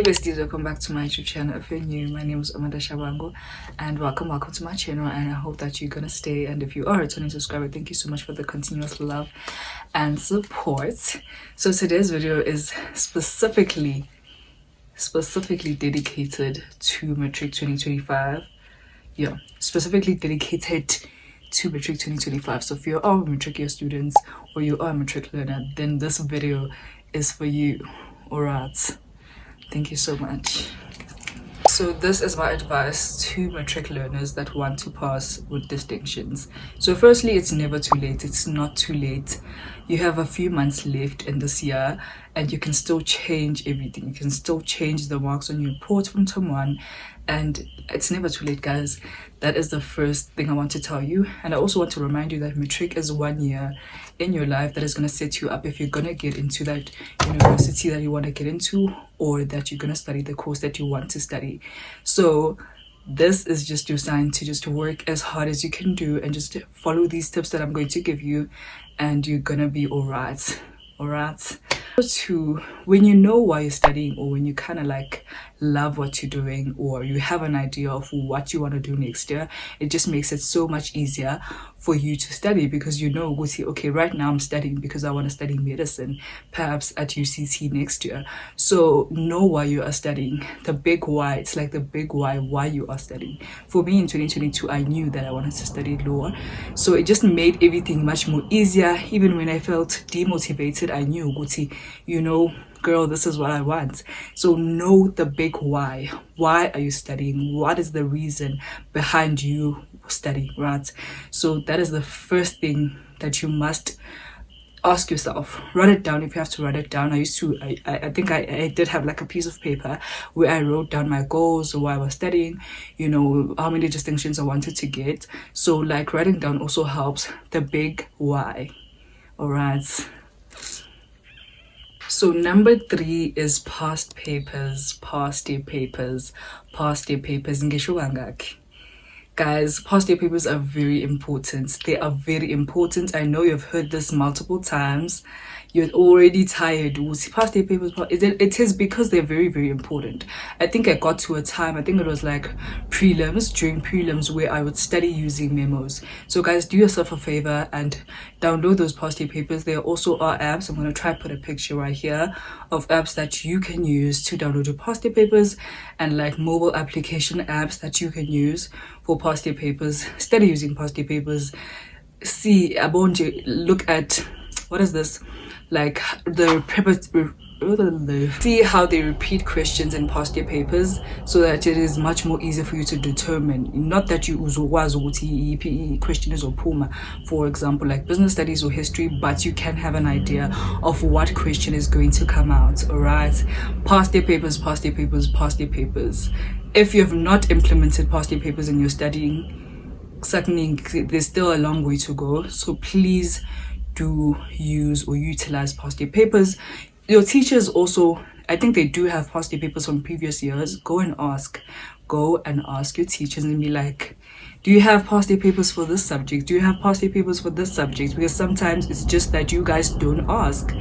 Hey besties, welcome back to my YouTube channel. If you're new, my name is Amanda Shabango and welcome to my channel, and I hope that you're gonna stay, and if you are a returning subscriber, thank you so much for the continuous love and support. So today's video is specifically dedicated to Matric 2025. Yeah, specifically dedicated to Matric 2025. So if you're a Matric year students or you are a Matric learner, then this video is for you. Alright, thank you so much. So this is my advice to matric learners that want to pass with distinctions. So firstly, it's never too late. It's not too late. You have a few months left in this year and you can still change everything. You can still change the marks on your report from term 1, and it's never too late, guys. That is the first thing I want to tell you. And I also want to remind you that matric is 1 year in your life that is going to set you up if you're going to get into that university that you want to get into, or that you're going to study the course that you want to study. So this is just your sign to just work as hard as you can do and just follow these tips that I'm going to give you, and you're gonna be alright. To when you know why you're studying, or when you kind of like love what you're doing, or you have an idea of what you want to do next year, it just makes it so much easier for you to study, because you know, okay, right now I'm studying because I want to study medicine, perhaps at UCT next year. So know why you are studying, the big why. It's like the big why you are studying. For me in 2022, I knew that I wanted to study law, so it just made everything much more easier. Even when I felt demotivated, I knew, girl, this is what I want. So know the big why. Why are you studying? What is the reason behind you studying, right? So that is the first thing that you must ask yourself. Write it down if you have to write it down. I think I did have like a piece of paper where I wrote down my goals, or why I was studying, how many distinctions I wanted to get. So like writing down also helps the big why. All right. So number 3 is past year papers. Ngisho kangaki? Guys, past year papers are very important. They are very important. I know you've heard this multiple times. You're already tired. Past year papers, it is because they're very, very important. I think I got to a time, I think it was like during prelims, where I would study using memos. So guys, do yourself a favor and download those past year papers. There also are apps. I'm going to try put a picture right here of apps that you can use to download your past year papers, and like mobile application apps that you can use for past year papers. Study using past year papers. See, I want to look at, what is this? Like see how they repeat questions in past year papers, so that it is much more easier for you to determine. Not that you uzokwazi ukuthi question is ophuma, for example, like business studies or history, but you can have an idea of what question is going to come out. All right, past year papers. If you have not implemented past year papers in your studying, certainly there's still a long way to go. So please do use or utilize past year papers. Your teachers also, I think they do have past year papers from previous years. Go and ask your teachers and be like, do you have past year papers for this subject? Do you have past year papers for this subject? Because sometimes it's just that you guys don't ask.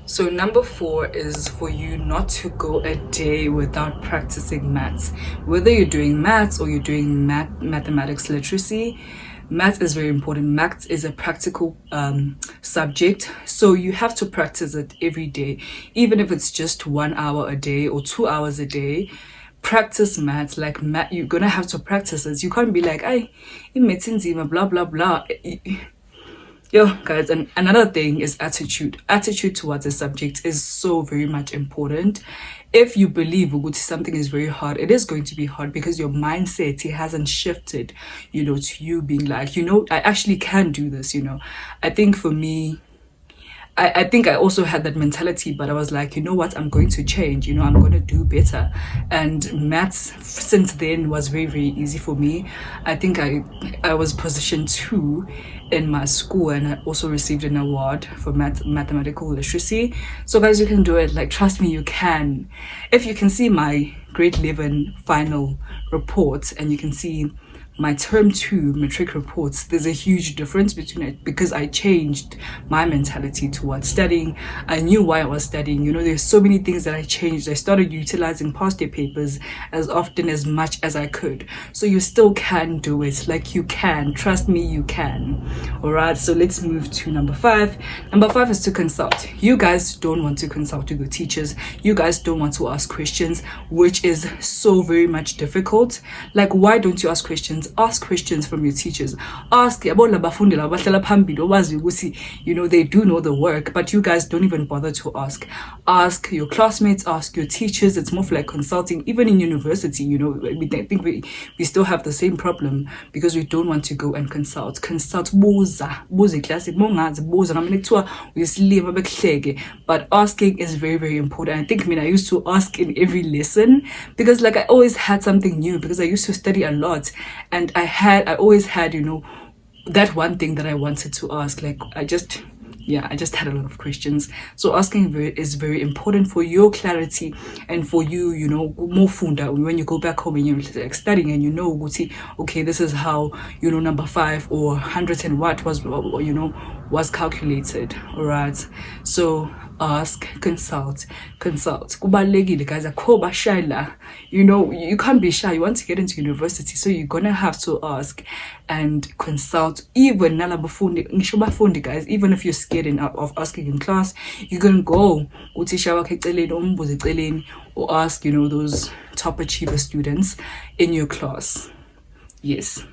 So number 4 is for you not to go a day without practicing maths. Whether you're doing maths or you're doing mathematics literacy, maths is very important. Maths is a practical subject, so you have to practice it every day. Even if it's just 1 hour a day or 2 hours a day, practice maths. Like math, you're gonna have to practice it. You can't be like, blah blah blah. Yo guys, and another thing is attitude towards a subject is so very much important. If you believe something is very hard, it is going to be hard, because your mindset, it hasn't shifted to you being like, I actually can do this. I think for me, I think I also had that mentality, but I was like, you know what, I'm going to change, I'm going to do better. And maths since then was very, very easy for me. I think I was position 2 in my school, and I also received an award for mathematical literacy. So guys, you can do it. Like, trust me, you can. If you can see my grade 11 final report, and you can see my term 2 matric reports, there's a huge difference between it because I changed my mentality towards studying. I knew why I was studying. You know, there's so many things that I changed. I started utilizing past year papers as often as much as I could. So you still can do it. Like, you can. Trust me, you can. Alright, so let's move to number 5. Number 5 is to consult. You guys don't want to consult with the teachers. You guys don't want to ask questions, which is so very much difficult. Like, why don't you ask questions? Ask questions from your teachers. Ask, you know, they do know the work, but you guys don't even bother to ask. Ask your classmates, ask your teachers. It's more like consulting. Even in university, you know, I think we still have the same problem because we don't want to go and consult. Consult, but asking is very, very important. I think, I used to ask in every lesson because, like, I always had something new because I used to study a lot, and I always had, you know, that one thing that I wanted to ask. Like, I just had a lot of questions. So asking is very important for your clarity and for you, you know, more funda when you go back home and you're like studying and you know, okay, this is how, you know, number 5 or 100 and what was, you know, was calculated. All right, so ask, consult. Kubalulekile, guys. Akho shy la. You know, you can't be shy. You want to get into university, so you're gonna have to ask and consult. Even nalabafundi, guys, even if you're scared of asking in class, you can go or ask, you know, those top achiever students in your class. Yes.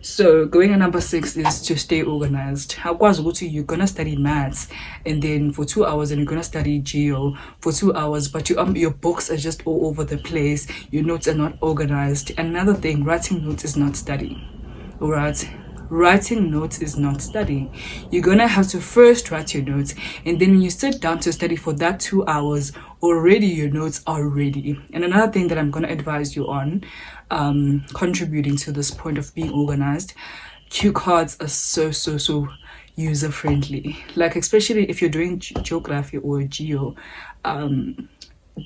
So going on number 6 is to stay organized. How you're gonna study maths, and then for 2 hours, and you're gonna study geo for 2 hours, but your books are just all over the place. Your notes are not organized. Another thing, writing notes is not studying. All right, writing notes is not studying. You're gonna have to first write your notes, and then when you sit down to study for that 2 hours, already your notes are ready. And another thing that I'm gonna advise you on, contributing to this point of being organized, cue cards are so user friendly. Like, especially if you're doing geography or geo,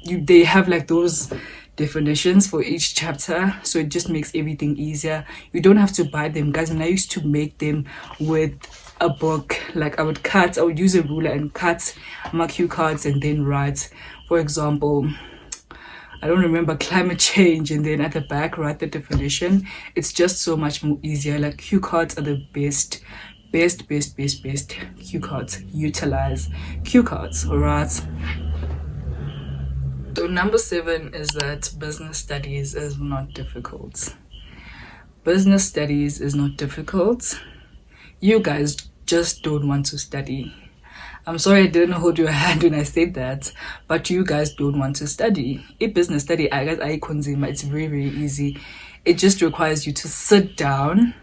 they have like those definitions for each chapter, so it just makes everything easier. You don't have to buy them, guys. And I used to make them with a book. Like, I would use a ruler and cut my cue cards and then write, for example, I don't remember, climate change, and then at the back write the definition. It's just so much more easier. Like, cue cards are the best cue cards. Utilize cue cards. All right, so number 7 is that business studies is not difficult. Business studies is not difficult. You guys just don't want to study. I'm sorry I didn't hold your hand when I said that, but you guys don't want to study. A business study, it's very, very easy. It just requires you to sit down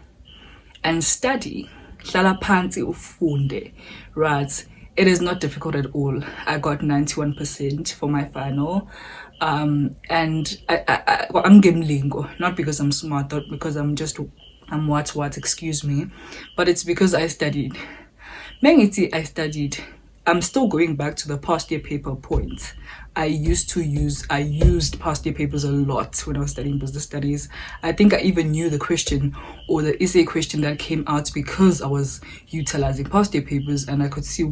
and study. Hlala phansi ufunde. Right? It is not difficult at all. I got 91% for my final. And I'm gambling, not because I'm smart, not because I'm what, excuse me, but it's because I studied. Mengiti, I studied. I'm still going back to the past year paper point. I used past year papers a lot when I was studying business studies. I think I even knew the question or the essay question that came out because I was utilizing past year papers, and I could see the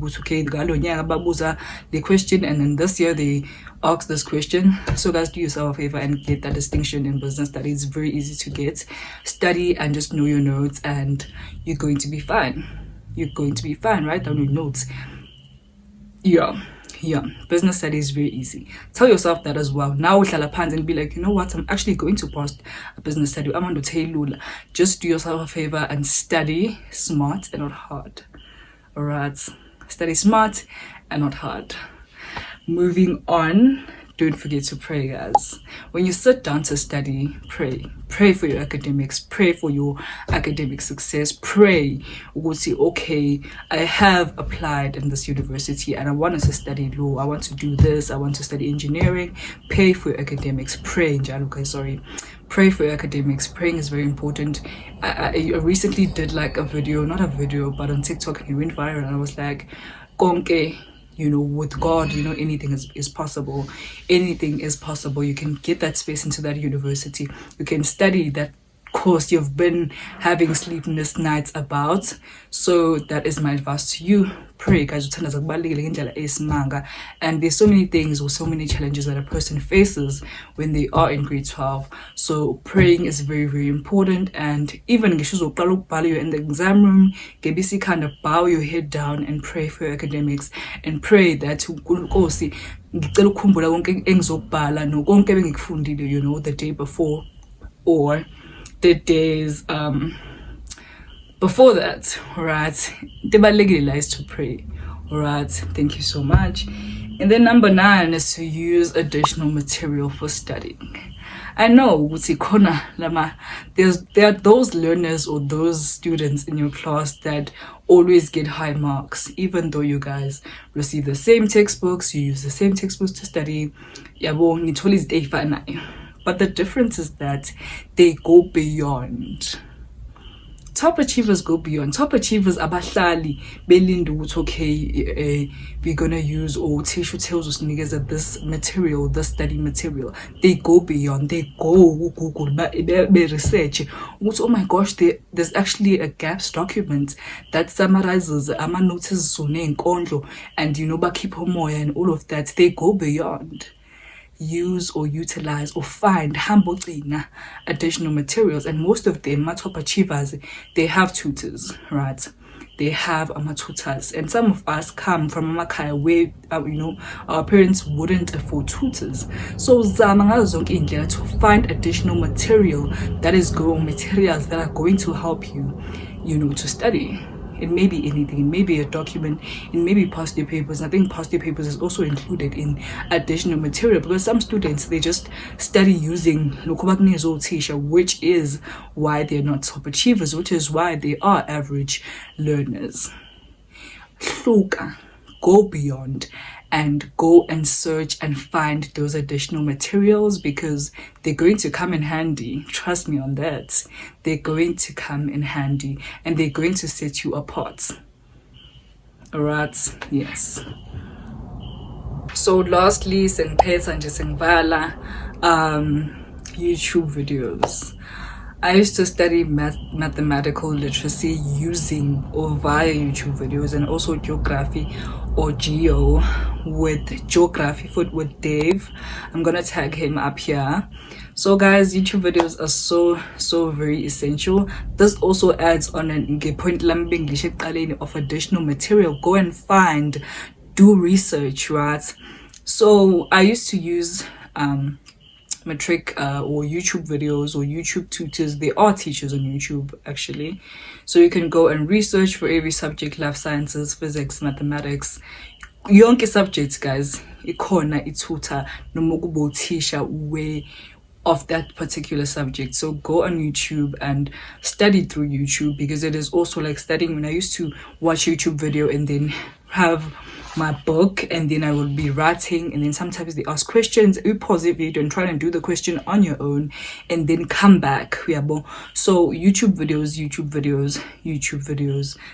question, and then this year they asked this question. So guys, do yourself a favor and get that distinction in business studies. It's very easy to get. Study and just know your notes, and you're going to be fine. You're going to be fine. Write down your notes. Yeah, business studies is very easy. Tell yourself that as well. Now with Lalapans and be like, you know what, I'm actually going to pass a business study. I'm going to tell you, just do yourself a favor and study smart and not hard. All right, study smart and not hard. Moving on, don't forget to pray, guys. When you sit down to study, pray for your academics, pray for your academic success. Pray, we'll say, okay, I have applied in this university and I want to study law, I want to do this, I want to study engineering. Pray for your academics. Pray for your academics. Praying is very important. I recently did like a video, not a video, but on TikTok, it went viral, and I was like, konke, you know, with God, you know, anything is possible. Anything is possible. You can get that space into that university. You can study that course you've been having sleepless nights about. So that is my advice to you. Pray, guys. And there's so many things or so many challenges that a person faces when they are in grade 12. So praying is very, very important. And even in the exam room, kind of bow your head down and pray for your academics and pray that the day before or the days before that, right? The is to pray, right? Thank you so much. And then number 9 is to use additional material for studying. I know there are those learners or those students in your class that always get high marks, even though you guys receive the same textbooks, you use the same textbooks to study. But the difference is that they go beyond. Top achievers go beyond. Top achievers abahlali belinda ukuthi okay, we're gonna use or tissue tells us niggas this material, this study material. They go beyond. They go Google, they research. Oh my gosh, there's actually a gaps document that summarizes ama notices and keep moya and all of that. They go beyond. Use or utilize or find additional materials, and most of them, my top achievers, they have tutors, right? They have tutors, and some of us come from Amakaya where our parents wouldn't afford tutors. So to find additional materials that are going to help you, to study. It may be anything. It may be a document. It may be past year papers. I think past year papers is also included in additional material because some students, they just study using which is why they're not top achievers, which is why they are average learners. Go beyond and go and search and find those additional materials because they're going to come in handy. Trust me on that. They're going to come in handy and they're going to set you apart. Alright, yes. So lastly, YouTube videos. I used to study mathematical literacy using or via YouTube videos, and also geography or geo with geography with Dave. I'm gonna tag him up here. So guys, YouTube videos are so very essential. This also adds on an point of additional material. Go and find, do research, right? So I used to use matric or YouTube videos or YouTube tutors. They are teachers on YouTube actually, so you can go and research for every subject: life sciences, physics, mathematics, yonke subjects, guys. Ikhona itutor noma kuba uthisha way of that particular subject. So go on YouTube and study through YouTube, because it is also like studying. When I used to watch YouTube video and then have my book and then I will be writing, and then sometimes they ask questions, you pause the video and try and do the question on your own and then come back. So YouTube videos,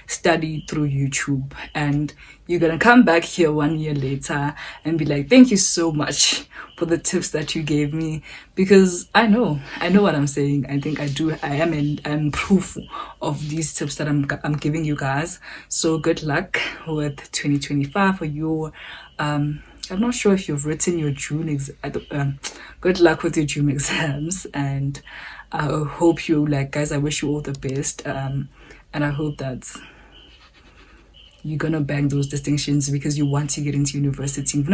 study through YouTube, and you're gonna come back here 1 year later and be like, thank you so much for the tips that you gave me, because I know what I'm saying. I think I'm proof of these tips that I'm giving you guys. So good luck with 2025 for your I'm not sure if you've written your June good luck with your June exams, and I hope you guys, I wish you all the best, and I hope that you're gonna bang those distinctions because you want to get into university. And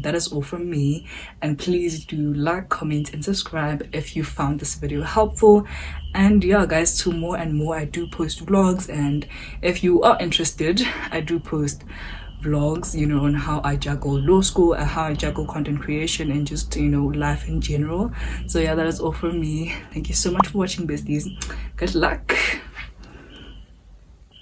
that is all from me. And please do like, comment, and subscribe if you found this video helpful. And yeah, guys, to more and more, I do post vlogs, and if you are interested, I do post vlogs, on how I juggle law school and how I juggle content creation and just life in general. So yeah, that is all from me. Thank you so much for watching, besties. Good luck.